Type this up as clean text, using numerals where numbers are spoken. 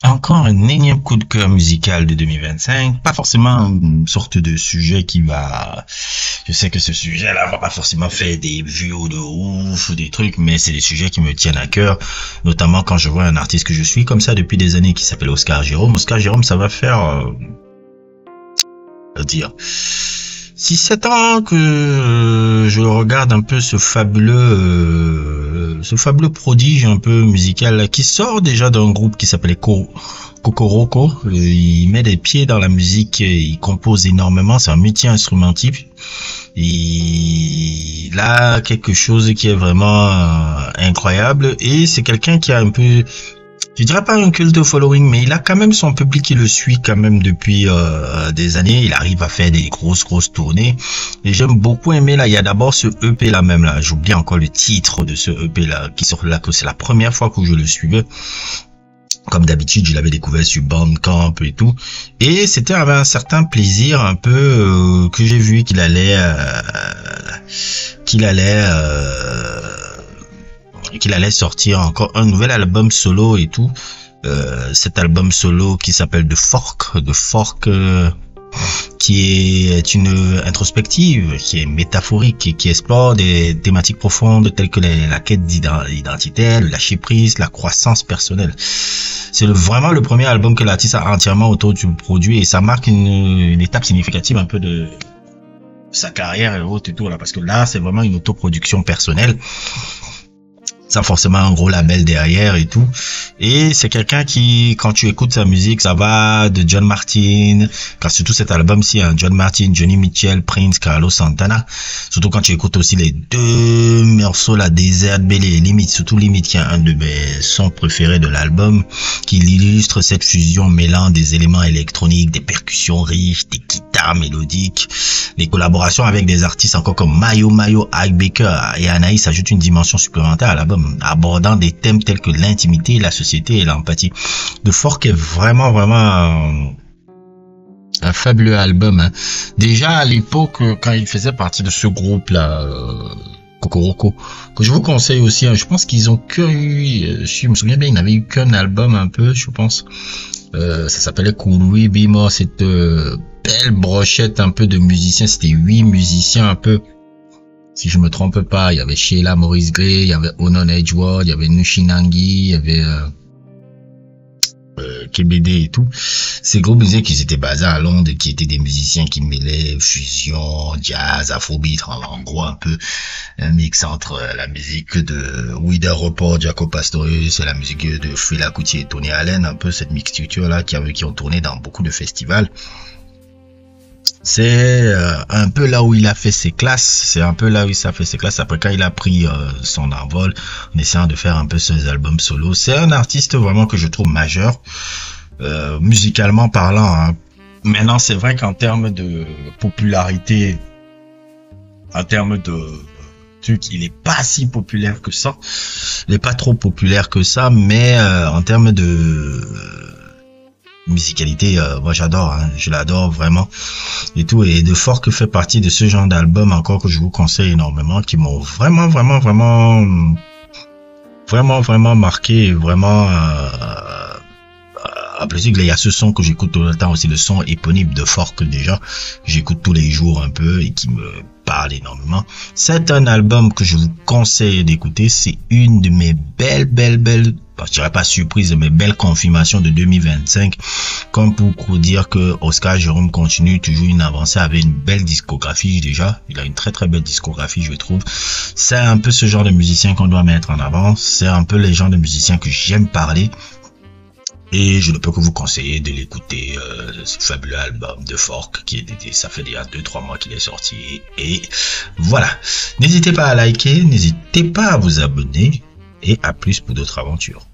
Encore un énième coup de cœur musical de 2025. Pas forcément une sorte de sujet qui va... Je sais que ce sujet-là va pas forcément faire des vues de ouf ou des trucs, mais c'est des sujets qui me tiennent à cœur. Notamment quand je vois un artiste que je suis comme ça depuis des années qui s'appelle Oscar Jérôme. Oscar Jérôme, ça va faire... dire... 6-7 ans que je regarde un peu ce fabuleux prodige un peu musical là, qui sort déjà d'un groupe qui s'appelait Kokoroko. Il met des pieds dans la musique, il compose énormément, c'est un multi-instrumentiste. Il a quelque chose qui est vraiment incroyable et c'est quelqu'un qui a un peu... Je dirais pas un cult following, mais il a quand même son public qui le suit quand même depuis des années. Il arrive à faire des grosses tournées. Et j'aime beaucoup aimer là. Il y a d'abord ce EP là même là. J'oublie encore le titre de ce EP là qui sort là. Que c'est la première fois que je le suivais. Comme d'habitude, je l'avais découvert sur Bandcamp et tout. Et c'était avec un certain plaisir un peu que j'ai vu qu'il allait sortir encore un nouvel album solo et tout. Cet album solo qui s'appelle The Fork, qui est une introspective, qui est métaphorique et qui explore des thématiques profondes telles que la quête d'identité, le lâcher prise, la croissance personnelle. C'est vraiment le premier album que l'artiste a entièrement autoproduit et ça marque une étape significative un peu de sa carrière et autres et tout là, parce que là c'est vraiment une autoproduction personnelle. Sans forcément un gros label derrière et tout. Et c'est quelqu'un qui, quand tu écoutes sa musique, ça va de John Martin, car surtout cet album-ci, hein, John Martin, Johnny Mitchell, Prince, Carlos Santana. Surtout quand tu écoutes aussi les deux morceaux, la Desert Belly et Limit, surtout Limit, qui est un de mes sons préférés de l'album, qui illustre cette fusion mêlant des éléments électroniques, des percussions riches, des guitares mélodiques, les collaborations avec des artistes encore comme Mayo, Ike Baker et Anaïs ajoutent une dimension supplémentaire à l'album, abordant des thèmes tels que l'intimité, la société et l'empathie. The Fork est vraiment un fabuleux album, hein. Déjà à l'époque, quand il faisait partie de ce groupe là, Kokoroko, que je vous conseille aussi, hein, je pense qu'ils ont que eu, je me souviens bien, ils n'avaient eu qu'un album un peu, je pense, ça s'appelait Kouloui Bimo, cette belle brochette un peu de musiciens, c'était 8 musiciens un peu. Si je me trompe pas, il y avait Sheila Maurice Gray, il y avait Onon Edgeworth, il y avait Nushinangi, il y avait KBD et tout. Ces groupes musiciens qui étaient basés à Londres et qui étaient des musiciens qui mêlaient fusion, jazz, afrobeat, en gros un peu un mix entre la musique de Wida Report, Jaco Pastorius et la musique de Fela Kuti et Tony Allen, un peu cette mixture là qui ont tourné dans beaucoup de festivals. C'est un peu là où il a fait ses classes, après quand il a pris son envol en essayant de faire un peu ses albums solo. C'est un artiste vraiment que je trouve majeur, musicalement parlant, hein. Maintenant c'est vrai qu'en termes de popularité, en termes de truc, il est pas si populaire que ça, il est pas trop populaire que ça, mais en termes de musicalité, moi j'adore, hein, je l'adore vraiment et tout. Et The Fork fait partie de ce genre d'album encore que je vous conseille énormément, qui m'ont vraiment marqué, vraiment à plaisir. Il y a ce son que j'écoute tout le temps aussi, le son éponyme de Fork déjà, j'écoute tous les jours un peu et qui me parle énormément. C'est un album que je vous conseille d'écouter, c'est une de mes belles, je dirais pas surprise, mais belle confirmation de 2025, comme pour dire que Oscar Jérôme continue toujours une avancée avec une belle discographie déjà. Il a une très belle discographie, je trouve. C'est un peu ce genre de musicien qu'on doit mettre en avant. C'est un peu les genres de musiciens que j'aime parler. Et je ne peux que vous conseiller de l'écouter, ce fabuleux album de Fork ça fait déjà 2-3 mois qu'il est sorti. Et voilà. N'hésitez pas à liker, n'hésitez pas à vous abonner. Et à plus pour d'autres aventures.